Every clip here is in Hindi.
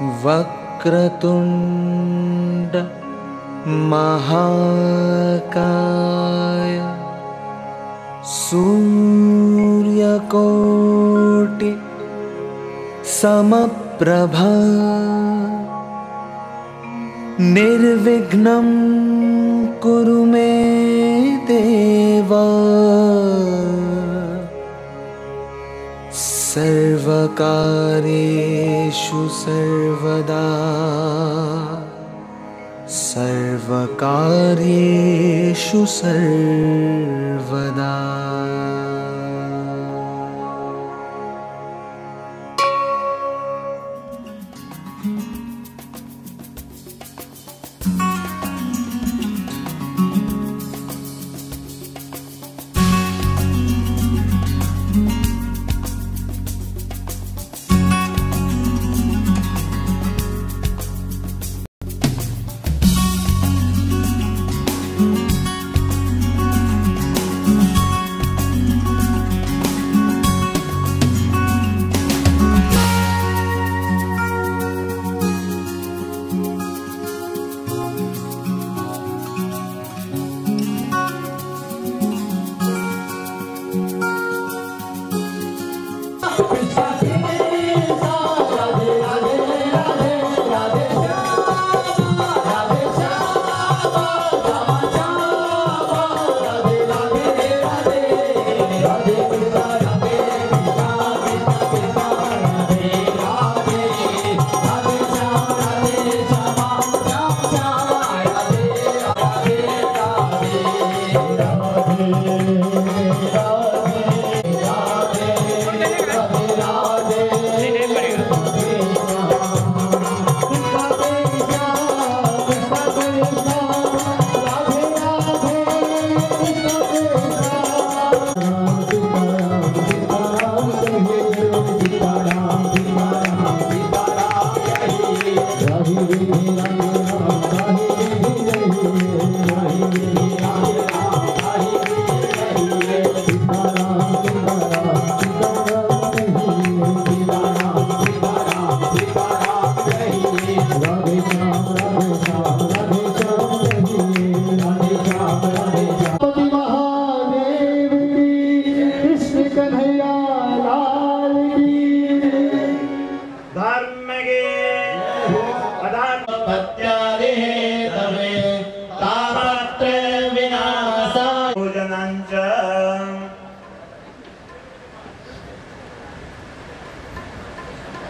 वक्रतुंड महाकाय सूर्यकोटि समप्रभा निर्विघ्नं कुरु मे देव सर्वकार्येषु सर्वदा सर्वकार्येषु सर्वदा।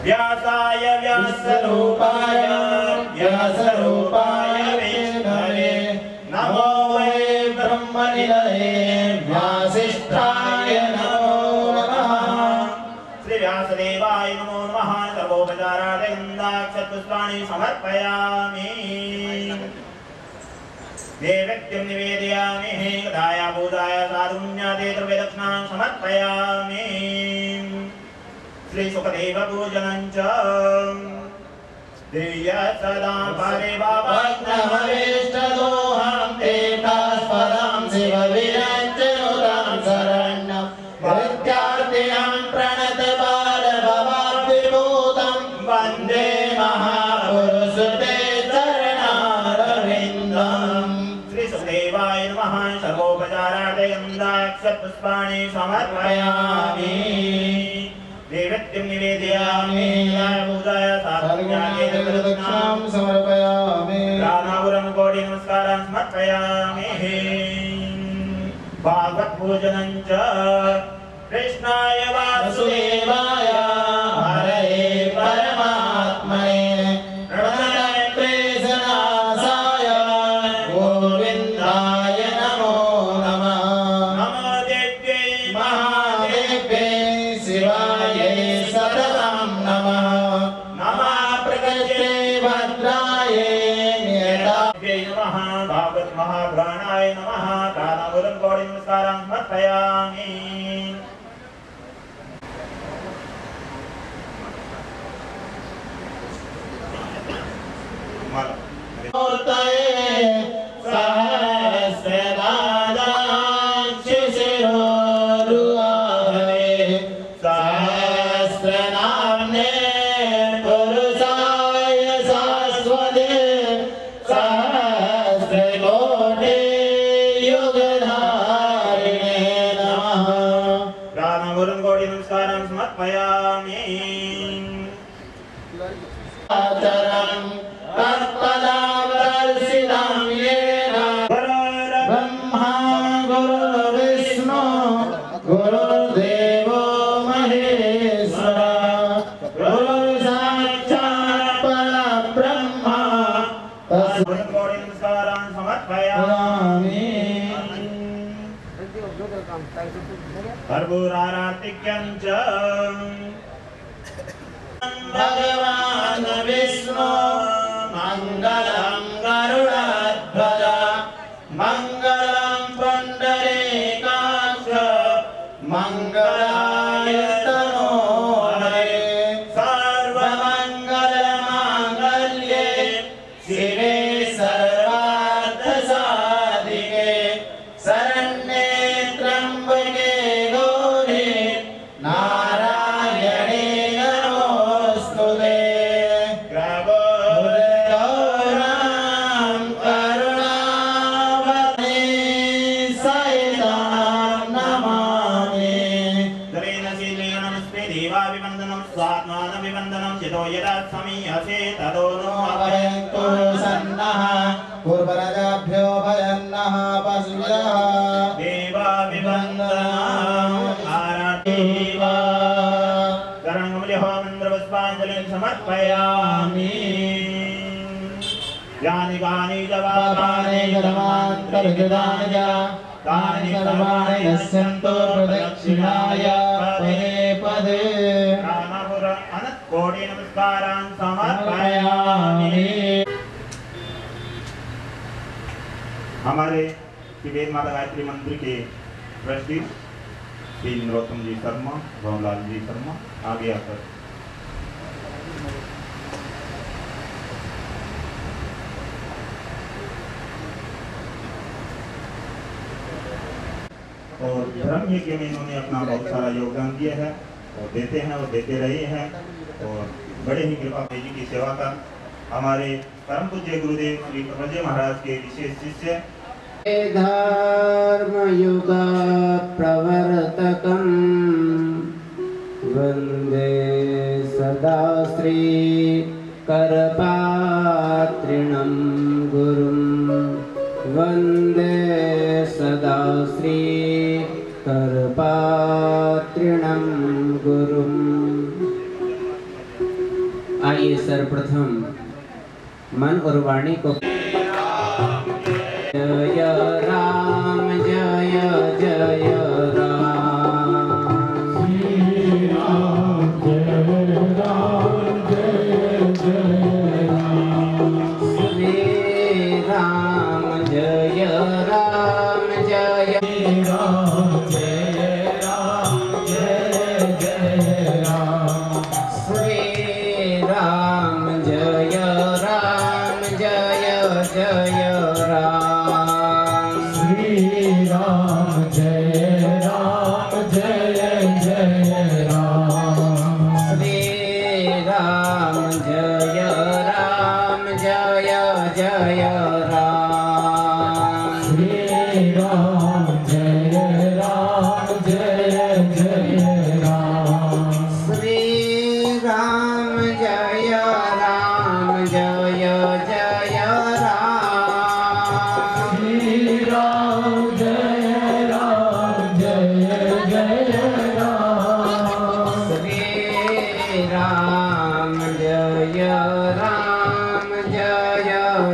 व्यासाय व्यासरूपाय व्यासरूपाय विष्णवे नमो वै ब्रह्मनिलये व्यासिष्ठाय नमो नमः। श्री व्यासदेवाय नमो नमः। सर्वोपचारार्थं गन्धाक्षपुष्पाणि समर्पयामि। नैवेद्यं निवेदयामि। गदाया पूजाय साधुन्याते द्रव्यदक्षिणां समर्पयामि। श्री सुखदेव पूजनं च देय सदा परिभावग्नमवेष्टदोहं तेतास्पदं शिवविरञ्जनुतां शरणं भक्त्यार्तिहं प्रणतबालभवाब्धिभूतं वन्दे महापुरुषते चरणारविन्दम्। श्री सुखदेवाय नमः। सर्वोपचारार्थं गन्धाक्षपुष्पाणि समर्पयामि। नैवेद्यं निवेदयामि। पूजाय साधुन्याते द्रव्यदक्षिणां समर्पयामि। दानावुरं कोटि नमस्कारान् समर्पयामि। भागवत भोजनं च कृष्णाय वासुदेवाय हरये परमात्मने प्रणतक्लेशनाशाय गोविन्दाय नमो नमः। नमो देव्यै महादेव्यै शिवायै सततं नमः। नमः प्रकृते भद्रायै नियतायै नमः। भागवत महापुराणाय नमः। दानावुरं कोटि नमस्कारान् समर्पयामि। सहस्रनाम्ने पुरुषाय गुरुदेवो महेश्वरा गुरु साक्षात् परब्रह्म तस्मै नमस्कारान् समर्पयामि। कर्पूरारातिक्यं च भगवान् विष्णु मङ्गलं गरुडाध्वज मङ्गलं पुण्डरीकाक्ष मङ्गलाय तनोहरे सर्वमङ्गलमाङ्गल्ये शिवे सर्वार्थसाधिके शरण्ये त्र्यम्बके गौरी नारायणे नमोऽस्तुते। गौरां करुणावती सहितां नमामि। दरेण शीलेन नमस्ते देवाभिवन्दनं स्वात्मानभिवन्दनं यतो यदा समीयसे ततो नो अभयन्तु सन्नः पूर्वराजाभ्यो भयन्नः पशुभ्यः देवाभिवन्दनम् आरतीवा करङ्गमलिहोमन्द्रपुष्पाञ्जलिं समर्पयामि। यानि कानि च पापानि कर्मान्तर्गतानि च तानि सर्वाणि नश्यन्तु प्रदक्षिणाय पदे पदे। रामपुर अनत्कोटि नमस्कारान् समर्पयामि। हमारे श्री वेद माता गायत्री मंदिर के ट्रस्टी श्री नरोत्तम जी शर्मा, भवनलाल जी शर्मा आगे आकर और धर्म यज्ञ में इन्होंने अपना बहुत सारा योगदान दिया है और देते हैं और देते रहे हैं और बड़े ही कृपा जी की सेवा का हमारे परम पूज्य गुरुदेव श्री प्रभुजी महाराज के विशेष शिष्य धर्मयुग प्रवर्तकं वन्दे सदा श्री करपात्रिणं गुरुं वन्दे सदा श्री करपात्रिणं गुरुं। आइए सर्वप्रथम मन और वाणी को जय राम जय जय राम श्री राम जय राम जय जय राम श्री राम जय राम जय राम जय राम जय जय राम श्री राम जय राम जय जय राम श्री राम जय राम जय जय राम श्री राम जय राम जय जय राम श्री राम जय राम जय जय राम श्री राम जय राम जय जय राम श्री राम जय राम जय जय राम श्री राम जय राम जय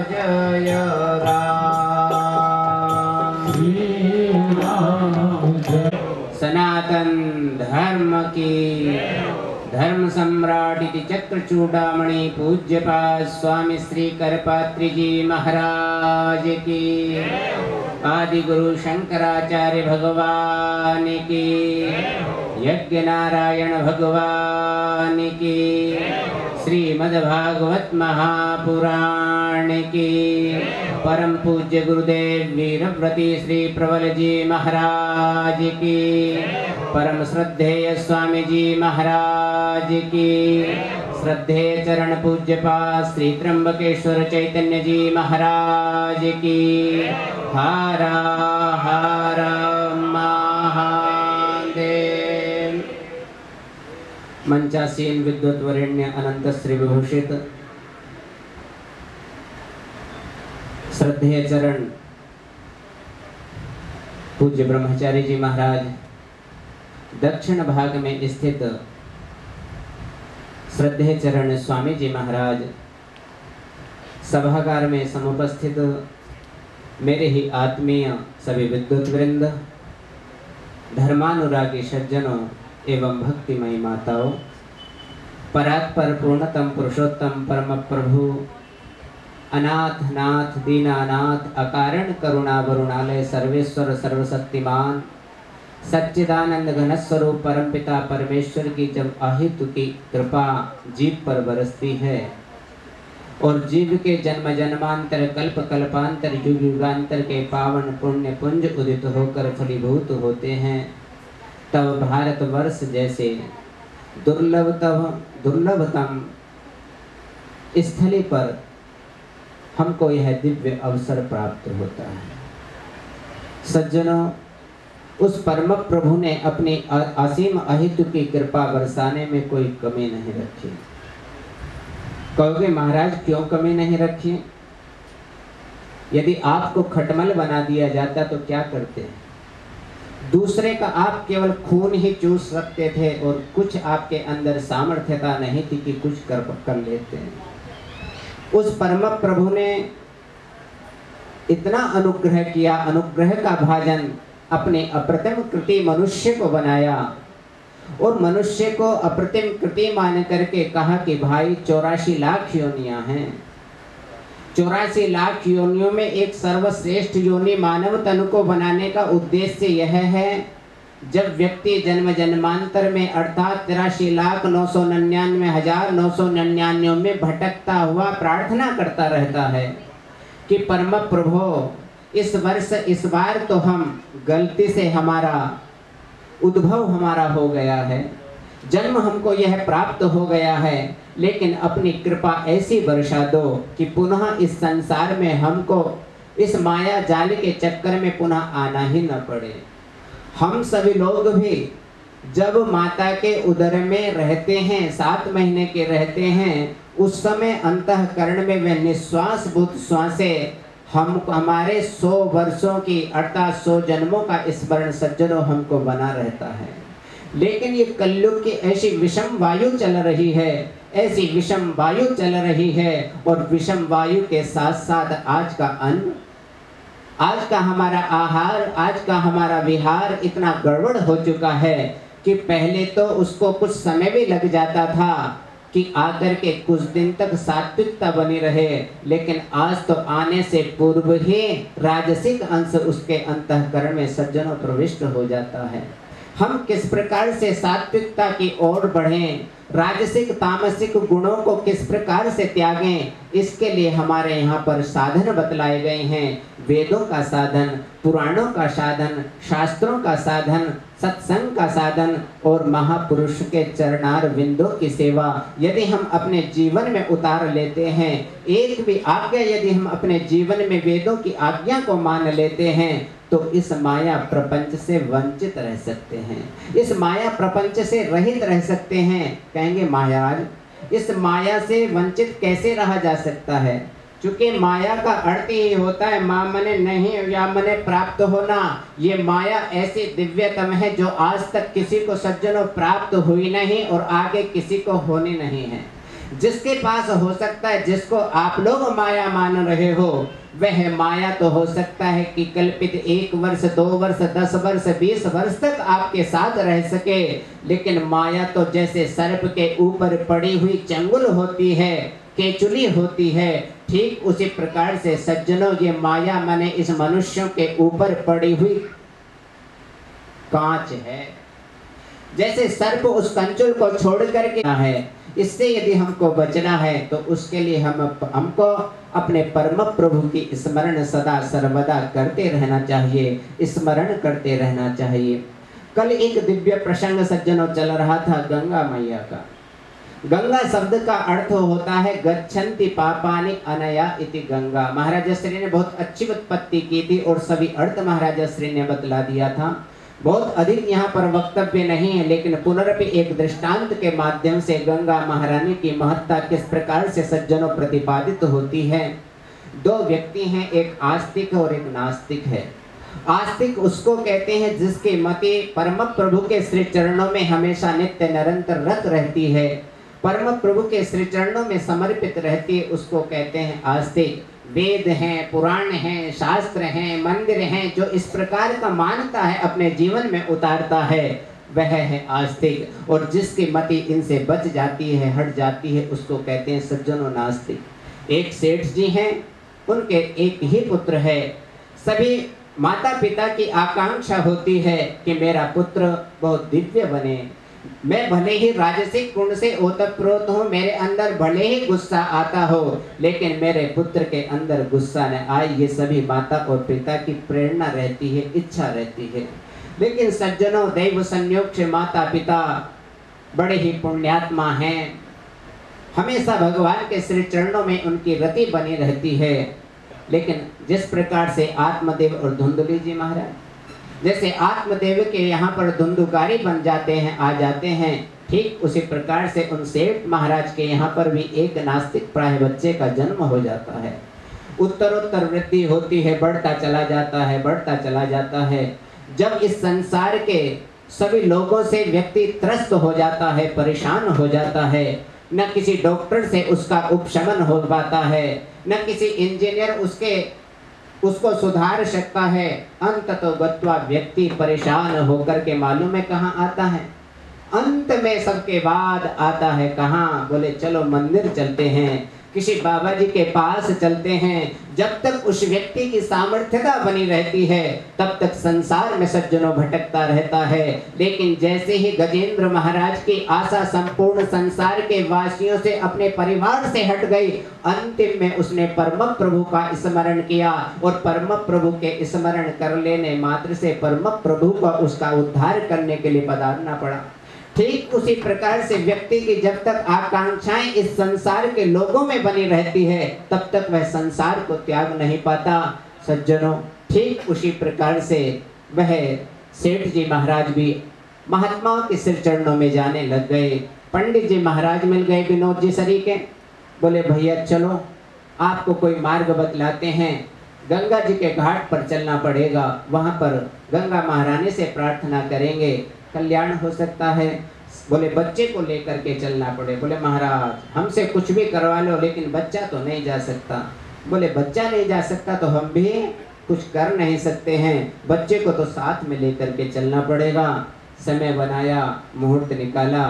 जय राम श्री राम जय। सनातन धर्म की धर्म सम्राट इति चक्रचूड़ामणि पूज्यपाद स्वामी श्री करपात्री जी महाराज की आदि गुरु शंकराचार्य भगवान की यज्ञ नारायण भगवान की श्रीमद्भागवत महापुराण की परम पूज्य गुरुदेव वीरव्रती श्री प्रबल जी महाराज की परम श्रद्धेय स्वामी जी महाराज की श्रद्धेय चरण पूज्यपाद श्री त्र्यंबकेश्वर चैतन्य जी महाराज की हरा हर महादेव। मंचासीन विद्वत वरेण्य अनंत श्री विभूषित श्रद्धेय चरण पूज्य ब्रह्मचारी जी महाराज दक्षिण भाग में स्थित श्रद्धेय चरण स्वामी जी महाराज, सभागार में समुपस्थित मेरे ही आत्मीय सभी विद्युत वृंद, धर्मानुरागी सज्जनों एवं भक्तिमयी माताओं, परात्पर पूर्णतम पुरुषोत्तम परम प्रभु अनाथ नाथ दीनानाथ अकारण करुणा वरुणालय सर्वेश्वर सर्वशक्तिमान सच्चिदानंद घन स्वरूप परमपिता परमेश्वर की जब अहितु की कृपा जीव पर बरसती है और जीव के जन्म जन्मांतर कल्प कल्पांतर युग युगांतर के पावन पुण्य पुंज उदित होकर फलीभूत होते हैं, तब भारतवर्ष जैसे दुर्लभतम स्थली पर हमको यह दिव्य अवसर प्राप्त होता है। सज्जनों, उस परम प्रभु ने अपनी असीम अहितु की कृपा बरसाने में कोई कमी नहीं रखी। कहोगे महाराज क्यों कमी नहीं रखी? यदि आपको खटमल बना दिया जाता तो क्या करते हैं? दूसरे का आप केवल खून ही चूस सकते थे और कुछ आपके अंदर सामर्थ्यता नहीं थी कि कुछ कर लेते हैं। उस परम प्रभु ने इतना अनुग्रह किया, अनुग्रह का भाजन अपने अप्रतिम कृति मनुष्य को बनाया और मनुष्य को अप्रतिम कृति मान करके कहा कि भाई 84 लाख योनियां हैं, 84 लाख योनियों में एक सर्वश्रेष्ठ योनि मानव तनु को बनाने का उद्देश्य यह है, जब व्यक्ति जन्म जन्मांतर में अर्थात 83,999,999 में भटकता हुआ प्रार्थना करता रहता है कि परम प्रभु इस वर्ष इस बार तो हम गलती से हमारा उद्भव हमारा हो गया है, जन्म हमको यह प्राप्त हो गया है, लेकिन अपनी कृपा ऐसी वर्षा दो कि पुनः इस संसार में हमको इस माया जाल के चक्कर में पुनः आना ही न पड़े। हम सभी लोग भी जब माता के उदर में रहते हैं, 7 महीने के रहते हैं, उस समय अंतःकरण में वे निश्वास भूत श्वासें हम हमारे 100 वर्षों की अर्थात 100 जन्मों का स्मरण सज्जनों हमको बना रहता है। लेकिन ये कलयुग की ऐसी विषम वायु चल रही है, ऐसी विषम वायु चल रही है और विषम वायु के साथ साथ आज का अन्न, आज का हमारा आहार, आज का हमारा विहार इतना गड़बड़ हो चुका है कि पहले तो उसको कुछ समय भी लग जाता था कि आकर के कुछ दिन तक सात्विकता बनी रहे, लेकिन आज तो आने से पूर्व ही राजसिक अंश उसके अंतःकरण में सज्जनों प्रविष्ट हो जाता है। हम किस प्रकार से सात्विकता की ओर बढ़ें, राजसिक तामसिक गुणों को किस प्रकार से त्यागें, इसके लिए हमारे यहाँ पर साधन बतलाए गए हैं। वेदों का साधन, पुराणों का साधन, शास्त्रों का साधन, सत्संग का साधन और महापुरुष के चरणार विंदों की सेवा यदि हम अपने जीवन में उतार लेते हैं, एक भी आज्ञा यदि हम अपने जीवन में वेदों की आज्ञा को मान लेते हैं, तो इस माया प्रपंच से वंचित रह सकते हैं, इस माया प्रपंच से रहित रह सकते हैं। कहेंगे महाराज इस माया से वंचित कैसे रहा जा सकता है? क्योंकि माया का अर्थ ही होता है माँ मने नहीं या मने प्राप्त होना। ये माया ऐसी दिव्यतम है जो आज तक किसी को सज्जनों प्राप्त हुई नहीं और आगे किसी को होनी नहीं है। जिसके पास हो सकता है, जिसको आप लोग माया मान रहे हो, वह माया तो हो सकता है कि कल्पित 1 वर्ष 2 वर्ष 10 वर्ष 20 वर्ष तक आपके साथ रह सके, लेकिन माया तो जैसे सर्प के ऊपर पड़ी हुई चंगुल होती है, केचुली होती है, ठीक उसी प्रकार से सज्जनों ये माया माने इस मनुष्यों के ऊपर पड़ी हुई कांच है। जैसे सर्प उस कंचुल को छोड़ करके है, इससे यदि हमको बचना है तो उसके लिए हमको अपने परम प्रभु की स्मरण सदा सर्वदा करते रहना चाहिए, स्मरण करते रहना चाहिए। कल एक दिव्य प्रसंग सज्जनों चल रहा था गंगा मैया का। गंगा शब्द का अर्थ होता है गच्छन्ति पापानि अनया इति गंगा। महाराज श्री ने बहुत अच्छी उत्पत्ति की थी और सभी अर्थ महाराज श्री ने बतला दिया था। बहुत अधिक यहाँ पर वक्तव्य नहीं है, लेकिन पुनरपि एक दृष्टांत के माध्यम से गंगा महारानी की महत्ता किस प्रकार से सज्जनों प्रतिपादित होती है। 2 व्यक्ति हैं, एक आस्तिक और एक नास्तिक है। आस्तिक उसको कहते हैं जिसकी मति परम प्रभु के श्री चरणों में हमेशा नित्य निरंतर रत रहती है, परम प्रभु के श्री चरणों में समर्पित रहती है, उसको कहते हैं आस्तिक। वेद हैं, पुराण हैं, शास्त्र हैं, मंदिर हैं, जो इस प्रकार का मानता है अपने जीवन में उतारता है, वह है आस्तिक। और जिसकी मति इनसे बच जाती है, हट जाती है, उसको कहते हैं सज्जनों नास्तिक। एक सेठ जी हैं, उनके एक ही पुत्र है। सभी माता पिता की आकांक्षा होती है कि मेरा पुत्र बहुत दिव्य बने। मैं भले ही राजसिक गुण से ओतप्रोत हूँ, मेरे अंदर भले ही गुस्सा आता हो, लेकिन मेरे पुत्र के अंदर गुस्सा न आए, ये सभी माता और पिता की प्रेरणा रहती है, इच्छा रहती है। लेकिन सज्जनों, दैव संयोग से माता पिता बड़े ही पुण्यात्मा हैं, हमेशा भगवान के श्री चरणों में उनकी रति बनी रहती है। लेकिन जिस प्रकार से आत्मदेव और धुंधुली जी महाराज, जैसे आत्मदेव के यहाँ पर धुंधुकारी बन जाते हैं, आ जाते हैं, ठीक उसी प्रकार से उन सेठ महाराज के यहाँ पर भी एक नास्तिक प्राय बच्चे का जन्म हो जाता है। उत्तरोत्तर वृद्धि होती है, बढ़ता चला जाता है, बढ़ता चला जाता है। जब इस संसार के सभी लोगों से व्यक्ति त्रस्त हो जाता है, परेशान हो जाता है, न किसी डॉक्टर से उसका उपशमन हो पाता है, न किसी इंजीनियर उसको सुधार सकता है, अंततोगत्वा व्यक्ति परेशान होकर के मालूम है कहाँ आता है, अंत में सबके बाद आता है कहाँ, बोले चलो मंदिर चलते हैं, किसी बाबा जी के पास चलते हैं। जब तक उस व्यक्ति की सामर्थ्यता बनी रहती है, तब तक संसार में सज्जनों भटकता रहता है। लेकिन जैसे ही गजेंद्र महाराज की आशा संपूर्ण संसार के वासियों से, अपने परिवार से हट गई, अंतिम में उसने परम प्रभु का स्मरण किया, और परम प्रभु के स्मरण कर लेने मात्र से परम प्रभु का उसका उद्धार करने के लिए पधारना पड़ा। ठीक उसी प्रकार से व्यक्ति की जब तक आकांक्षाएं इस संसार के लोगों में बनी रहती है, तब तक वह संसार को त्याग नहीं पाता। सज्जनों, ठीक उसी प्रकार से वह सेठ जी महाराज भी महात्माओं के सिर चरणों में जाने लग गए। पंडित जी महाराज मिल गए विनोद जी सरी के, बोले भैया चलो आपको कोई मार्ग बतलाते हैं, गंगा जी के घाट पर चलना पड़ेगा, वहां पर गंगा महारानी से प्रार्थना करेंगे, कल्याण हो सकता है। बोले बच्चे को लेकर के चलना पड़े। बोले महाराज हमसे कुछ भी करवा लो, लेकिन बच्चा तो नहीं जा सकता। बोले बच्चा नहीं जा सकता तो हम भी कुछ कर नहीं सकते हैं, बच्चे को तो साथ में लेकर के चलना पड़ेगा। समय बनाया, मुहूर्त निकाला,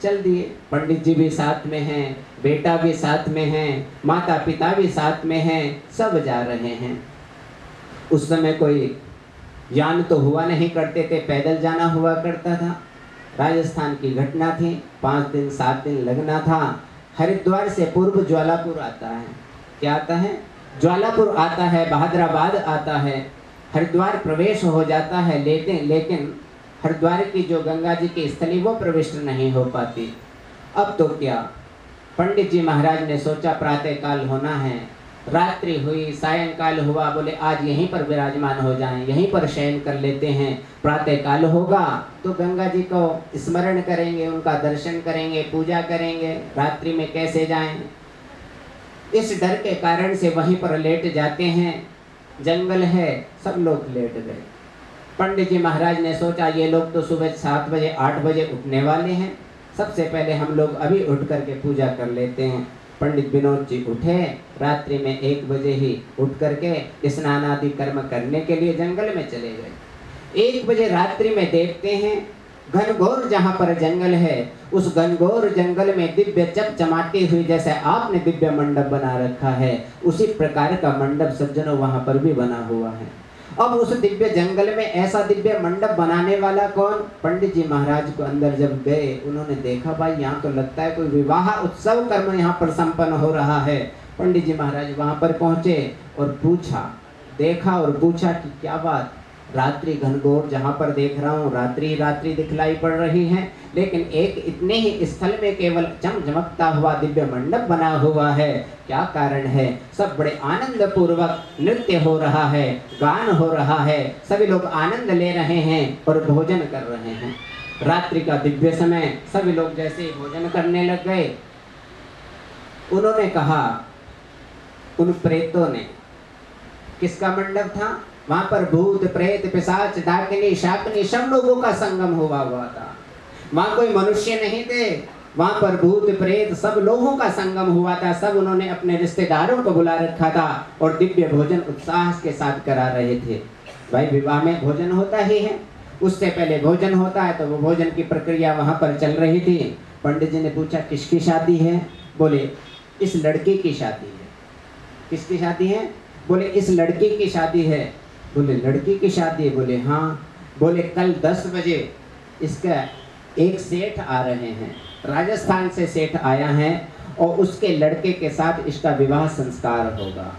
चल दिए। पंडित जी भी साथ में हैं, बेटा भी साथ में हैं, माता पिता भी साथ में हैं, सब जा रहे हैं। उस समय कोई यान तो हुआ नहीं करते थे, पैदल जाना हुआ करता था। राजस्थान की घटना थी, 5 दिन 7 दिन लगना था। हरिद्वार से पूर्व ज्वालापुर आता है। क्या आता है? ज्वालापुर आता है, बहादुराबाद आता है, हरिद्वार प्रवेश हो जाता है। लेकिन हरिद्वार की जो गंगा जी की स्थली वो प्रविष्ट नहीं हो पाती। अब तो क्या, पंडित जी महाराज ने सोचा प्रातः काल होना है, रात्रि हुई, सायंकाल हुआ, बोले आज यहीं पर विराजमान हो जाएं, यहीं पर शयन कर लेते हैं। प्रातः काल होगा तो गंगा जी को स्मरण करेंगे, उनका दर्शन करेंगे, पूजा करेंगे, रात्रि में कैसे जाएं। इस डर के कारण से वहीं पर लेट जाते हैं। जंगल है, सब लोग लेट गए। पंडित जी महाराज ने सोचा ये लोग तो सुबह 7 बजे 8 बजे उठने वाले हैं, सबसे पहले हम लोग अभी उठ करके पूजा कर लेते हैं। पंडित विनोद जी उठे, रात्रि में 1 बजे ही उठ करके स्नान आदि कर्म करने के लिए जंगल में चले गए। 1 बजे रात्रि में देखते हैं घनघोर जहाँ पर जंगल है, उस घनघोर जंगल में दिव्य चमचमाती हुई, जैसे आपने दिव्य मंडप बना रखा है, उसी प्रकार का मंडप सज्जनों वहाँ पर भी बना हुआ है। अब उस दिव्य जंगल में ऐसा दिव्य मंडप बनाने वाला कौन? पंडित जी महाराज को अंदर जब गए, उन्होंने देखा भाई यहाँ तो लगता है कोई विवाह उत्सव कर्म यहाँ पर संपन्न हो रहा है। पंडित जी महाराज वहाँ पर पहुँचे और पूछा, देखा और पूछा कि क्या बात, रात्रि घनघोर जहाँ पर देख रहा हूँ रात्रि रात्रि दिखलाई पड़ रही है, लेकिन एक इतने ही स्थल में केवल चमचमकता हुआ दिव्य मंडप बना हुआ है, क्या कारण है? सब बड़े आनंद पूर्वक नृत्य हो रहा है, गान हो रहा है, सभी लोग आनंद ले रहे हैं और भोजन कर रहे हैं। रात्रि का दिव्य समय, सभी लोग जैसे ही भोजन करने लग गए, उन्होंने कहा, उन प्रेतों ने, किसका मंडप था? वहां पर भूत प्रेत पिशाच डाकिनी शाकिनी सब लोगों का संगम हुआ था। वहां कोई मनुष्य नहीं थे, वहां पर भूत प्रेत सब लोगों का संगम हुआ था। सब उन्होंने अपने रिश्तेदारों को बुला रखा था और दिव्य भोजन उत्साह के साथ करा रहे थे। भाई विवाह में भोजन होता ही है, उससे पहले भोजन होता है, तो वो भोजन की प्रक्रिया वहां पर चल रही थी। पंडित जी ने पूछा किसकी शादी है? बोले इस लड़की की शादी है। किसकी शादी है? बोले इस लड़की की शादी है। बोले लड़की की शादी है? बोले हाँ। बोले कल 10 बजे इसका एक सेठ आ रहे हैं, राजस्थान से सेठ आया है और उसके लड़के के साथ इसका विवाह संस्कार होगा।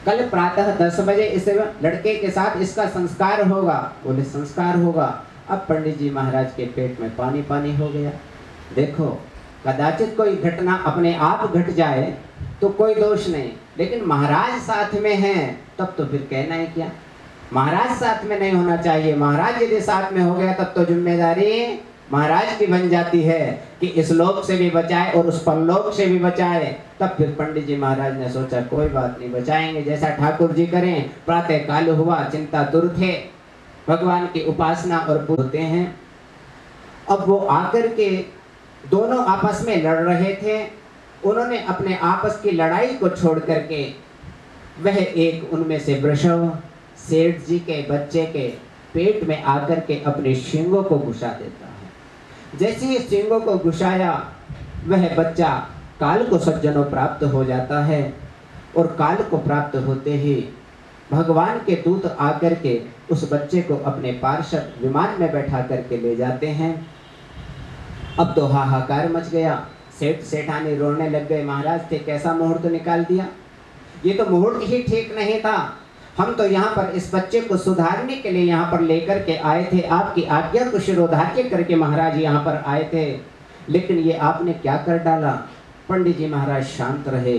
कल प्रातः 10 बजे इस लड़के के साथ इसका संस्कार होगा। बोले संस्कार होगा। अब पंडित जी महाराज के पेट में पानी पानी हो गया। देखो कदाचित कोई घटना अपने आप घट जाए तो कोई दोष नहीं, लेकिन महाराज साथ में हैं तब तो फिर कहना है क्या। महाराज साथ में नहीं होना चाहिए। महाराज यदि साथ में हो गया तब तो जिम्मेदारी महाराज की बन जाती है कि इस लोक से भी बचाए और उस परलोक से भी बचाए। तब फिर पंडित जी महाराज ने सोचा कोई बात नहीं, बचाएंगे, जैसा ठाकुर जी करें। प्रातः काल हुआ, चिंता दूर थे, भगवान की उपासना और होते हैं। अब वो आकर के दोनों आपस में लड़ रहे थे। उन्होंने अपने आपस की लड़ाई को छोड़ करके वह एक उनमें से वृषभ सेठ जी के बच्चे के पेट में आकर के अपने सींगों को घुसा देता है। जैसे ही सींगों को घुसाया वह बच्चा काल को सज्जनों प्राप्त हो जाता है और काल को प्राप्त होते ही भगवान के दूत आकर के उस बच्चे को अपने पार्षद विमान में बैठा करके ले जाते हैं। अब तो हाहाकार मच गया। सेठ सेठानी रोने लग गए, महाराज थे कैसा मुहूर्त निकाल दिया, ये तो मुहूर्त ही ठीक नहीं था। हम तो यहाँ पर इस बच्चे को सुधारने के लिए यहाँ पर लेकर के आए थे, आपकी आज्ञा को शिरोधार्य करके महाराज यहाँ पर आए थे, लेकिन ये आपने क्या कर डाला। पंडित जी महाराज शांत रहे।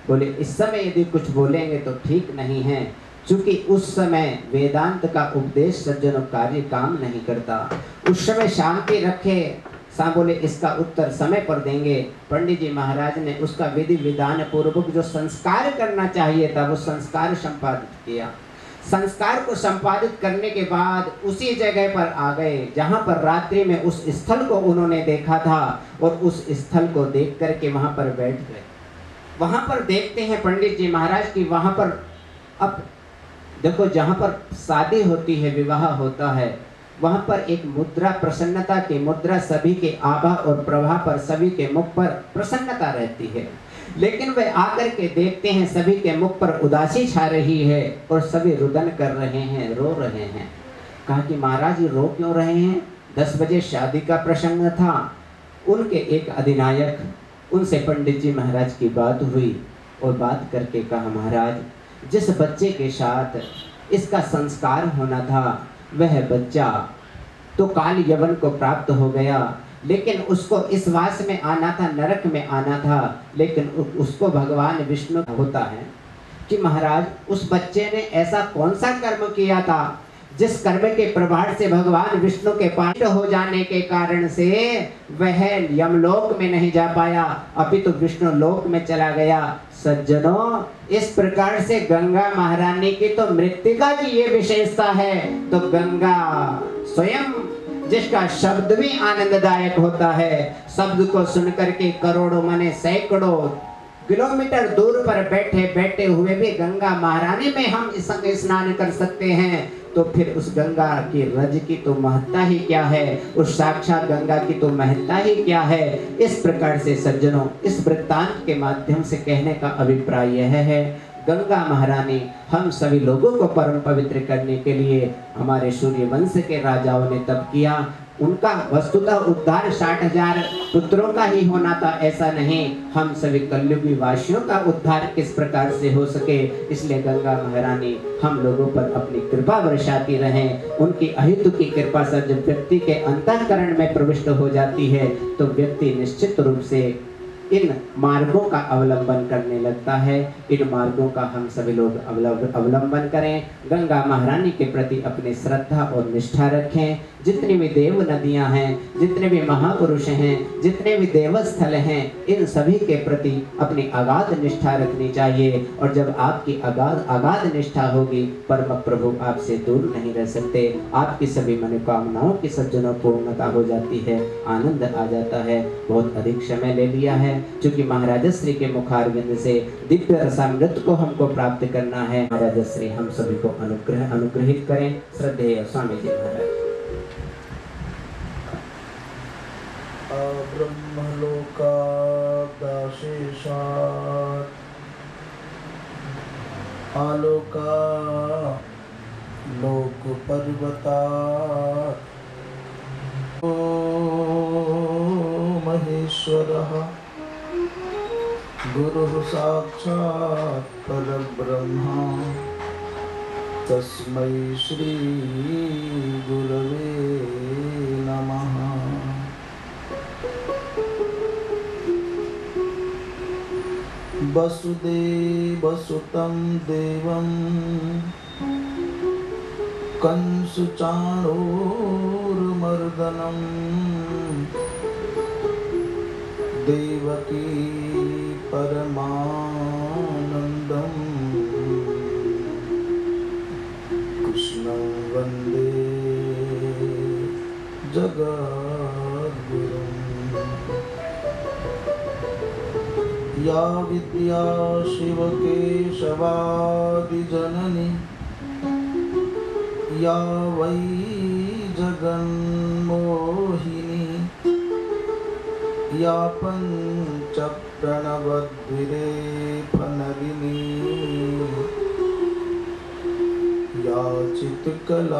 बोले इस समय यदि कुछ बोलेंगे तो ठीक नहीं है, क्योंकि उस समय वेदांत का उपदेश सज्जनों कार्य काम नहीं करता। उस समय शांति रखे। बोले इसका उत्तर समय पर देंगे। पंडित जी महाराज ने उसका विधि विधान पूर्वक जो संस्कार करना चाहिए था वो संस्कार संपादित किया। संस्कार को संपादित करने के बाद उसी जगह पर आ गए जहां पर रात्रि में उस स्थल को उन्होंने देखा था और उस स्थल को देख करके वहां पर बैठ गए। वहां पर देखते हैं पंडित जी महाराज की वहां पर अब देखो जहां पर शादी होती है, विवाह होता है, वहां पर एक मुद्रा, प्रसन्नता की मुद्रा, सभी के आभा और प्रभा पर, सभी के मुख पर प्रसन्नता रहती है। लेकिन वे आकर के देखते हैं सभी के मुख पर उदासी छा रही है और सभी रुदन कर रहे हैं, रो रहे हैं। कहा कि महाराज ये रो क्यों रहे हैं? 10 बजे शादी का प्रसंग था। उनके एक अधिनायक, उनसे पंडित जी महाराज की बात हुई और बात करके कहा महाराज जिस बच्चे के साथ इसका संस्कार होना था वह बच्चा तो काल यवन को प्राप्त हो गया, लेकिन उसको इस वास में आना था, नरक में आना था, लेकिन उसको भगवान विष्णु होता है कि महाराज उस बच्चे ने ऐसा कौन सा कर्म किया था जिस कर्म के प्रभाव से भगवान विष्णु के पास हो जाने के कारण से वह यमलोक में नहीं जा पाया, अभी तो विष्णु लोक में चला गया। सज्जनों इस प्रकार से गंगा महारानी की तो मृत्तिका की ये विशेषता है। तो गंगा स्वयं जिसका शब्द भी आनंददायक होता है, शब्द को सुनकर के करोड़ों माने सैकड़ों किलोमीटर दूर पर बैठे बैठे हुए भी गंगा महारानी में हम इस स्नान कर सकते हैं, तो फिर उस गंगा की रज की तो महत्ता ही क्या है, उस साक्षात गंगा की तो महत्ता ही क्या है। इस प्रकार से सज्जनों इस वृत्तांत के माध्यम से कहने का अभिप्राय यह है, गंगा महारानी हम सभी लोगों को परम पवित्र करने के लिए हमारे सूर्य वंश के राजाओं ने तप किया। उनका वस्तुतः उद्धार 60,000 पुत्रों का ही होना था, ऐसा नहीं, हम सभी कलयुगी वासियों का उद्धार किस प्रकार से हो सके, इसलिए गंगा महारानी हम लोगों पर अपनी कृपा बरसाती रहें। उनकी अहितु की कृपा से जब व्यक्ति के अंतःकरण में प्रविष्ट हो जाती है तो व्यक्ति निश्चित रूप से इन मार्गों का अवलंबन करने लगता है। इन मार्गों का हम सभी लोग अवलंबन करें। गंगा महारानी के प्रति अपनी श्रद्धा और निष्ठा रखें। जितनी भी देव नदियां हैं, जितने भी महापुरुष हैं, जितने भी देवस्थल हैं, इन सभी के प्रति अपनी अगाध निष्ठा रखनी चाहिए। और जब आपकी अगाध निष्ठा होगी, परम प्रभु आपसे दूर नहीं रह सकते। आपकी सभी मनोकामनाओं की सज्जनों पूर्णता हो जाती है, आनंद आ जाता है। बहुत अधिक समय ले लिया है, क्योंकि महाराजश्री के मुखारविंद से दिव्य रसामृत को हमको प्राप्त करना है। महाराजश्री हम सभी को अनुग्रहित करें। श्रद्धेय स्वामी जी महाराज। ब्रह्मलोकादाशेषात् आलोका लोकपर्वतात् ओ महेश्वरः गुरुः साक्षात् परब्रह्मा तस्मै श्री गुरवे नमः। वसुदेवसुतं देवं कंसुचाणूरमर्दनं देवकी परमानन्दं कृष्णं वन्दे जगद्गुरुम्। या विद्या शिवकेशवादिजननी या वै जगन्मोहिनी या पञ्चप्रणवद्भिरेफनलिनी या चित्कलामालिनी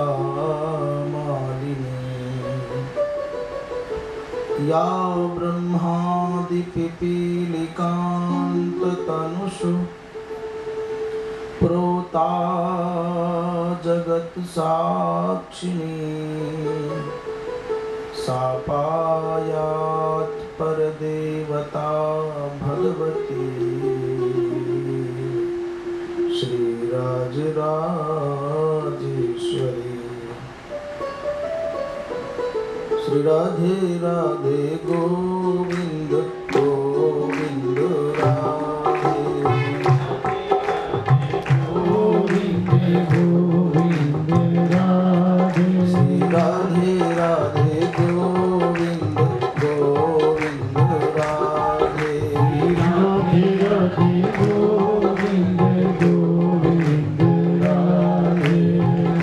या ब्रह्मादिपिपीलिकान्ततनुषु प्रोता जगत्साक्षिणी सा पायात् परदेवता भगवती श्रीराजराजेश्वरी। श्री राधे राधे गोविंद गोविंद राधे गोविंद गोविंद राधे। श्री राधे राधे गोविंद गोविंद राधे राधे राधे गोविंद गोविंद राधे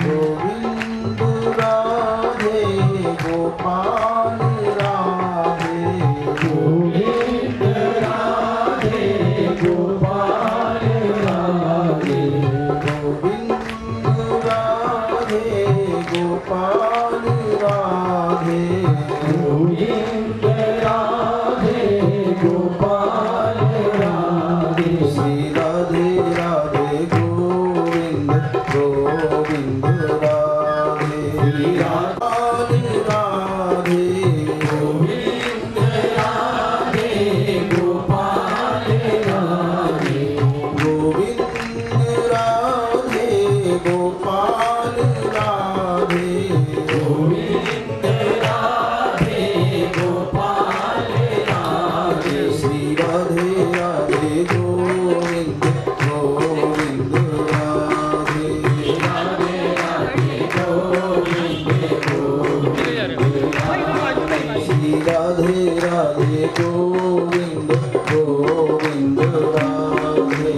गोविंद राधे गोपाल राधे गोविंद राधे गोपाल राधे गोविंद राधे गोपाल राधे गोविंद राधे गोपाल राधे। श्री राधे राधे गोविंद गोविंद राधे राधे राधे गोविंद राधे गोपाल राधे गोविंद राधे गोपाल राधे गोविंद राधे गोपाल राधे। श्री राधे राधे गोविंद गोविंद राधे राधे राधे गोविंद गोविंद राधे। श्री राधे राधे गोविंद गोविंद राधे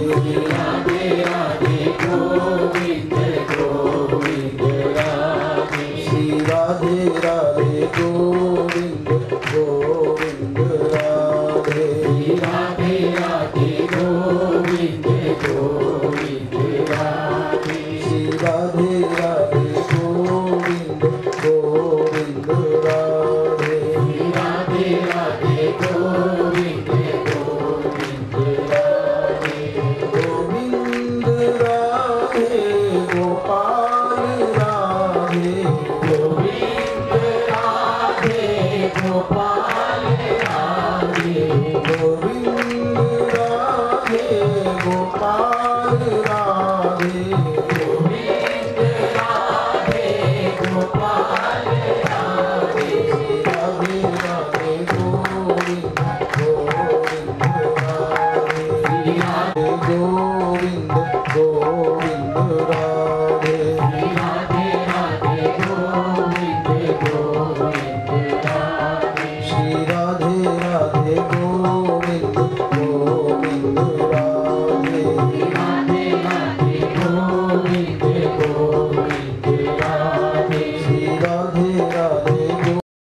राधे राधे गोविंद गोविंद राधे। श्री राधे राधे गोविंद गोविंद राधे राधे राधे गोविंद गोविंद राधे। श्री राधे राधे गोविंद गोविंद राधे राधे राधे गोविंद गोविंद राधे गोविंद राधे गोपाल राधे गोविंद राधे गोपाल राधे गोविंद गोविंद